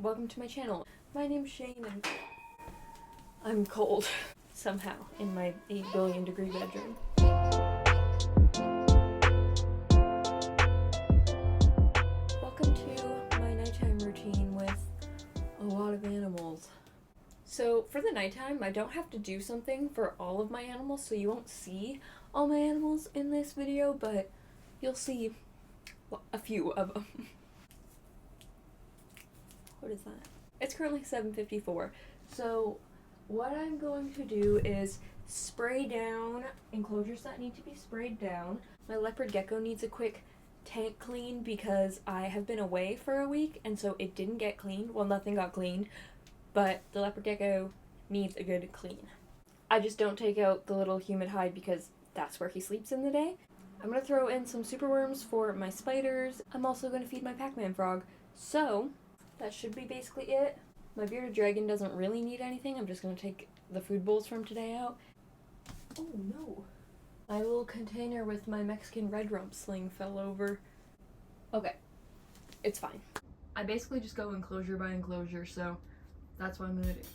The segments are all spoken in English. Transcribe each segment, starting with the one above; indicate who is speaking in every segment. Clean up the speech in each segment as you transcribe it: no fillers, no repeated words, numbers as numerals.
Speaker 1: welcome to my channel. My name's Shane and I'm cold somehow in my 8 billion degree bedroom. Welcome to my nighttime routine with a lot of animals. So for the nighttime, I don't have to do something for all of my animals, so you won't see all my animals in this video, but you'll see a few of them. What is that? It's currently 7:54. So what I'm going to do is spray down enclosures that need to be sprayed down. My leopard gecko needs a quick tank clean because I have been away for a week and so it didn't get cleaned. Well, nothing got cleaned, but the leopard gecko needs a good clean. I just don't take out the little humid hide because that's where he sleeps in the day. I'm going to throw in some superworms for my spiders. I'm also going to feed my Pac-Man frog. So that should be basically it. My bearded dragon doesn't really need anything. I'm just going to take the food bowls from today out. Oh no. My little container with my Mexican red rump sling fell over. Okay, it's fine. I basically just go enclosure by enclosure, so that's what I'm going to do.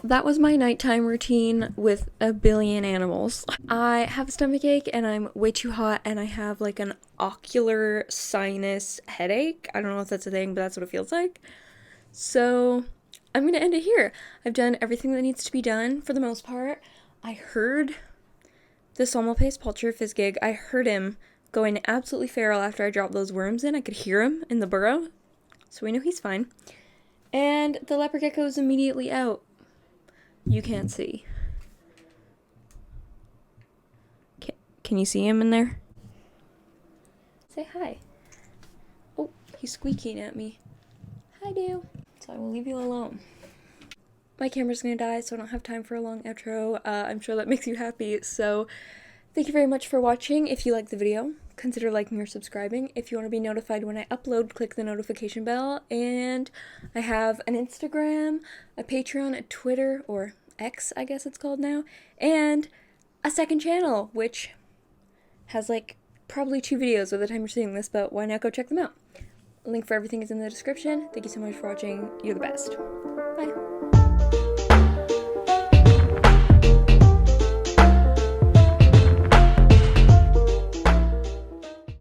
Speaker 1: that was my nighttime routine with a billion animals. I have a stomachache and I'm way too hot and I have like an ocular sinus headache. I don't know if that's a thing, but that's what it feels like. So I'm gonna end it here. I've done everything that needs to be done for the most part. I heard the Sommelpace Pulcher Fizz gig. I heard him going absolutely feral after I dropped those worms in. I could hear him in the burrow, so we know he's fine. And the leopard gecko is immediately out. You can't see. Can you see him in there? Say hi. Oh, he's squeaking at me. Hi, Dale. So I will leave you alone. My camera's gonna die, so I don't have time for a long outro. I'm sure that makes you happy, so thank you very much for watching. If you liked the video, consider liking or subscribing. If you want to be notified when I upload, click the notification bell. And I have an Instagram, a Patreon, a Twitter, or X, I guess it's called now, and a second channel, which has like probably 2 videos by the time you're seeing this, but why not go check them out? Link for everything is in the description. Thank you so much for watching. You're the best. Bye.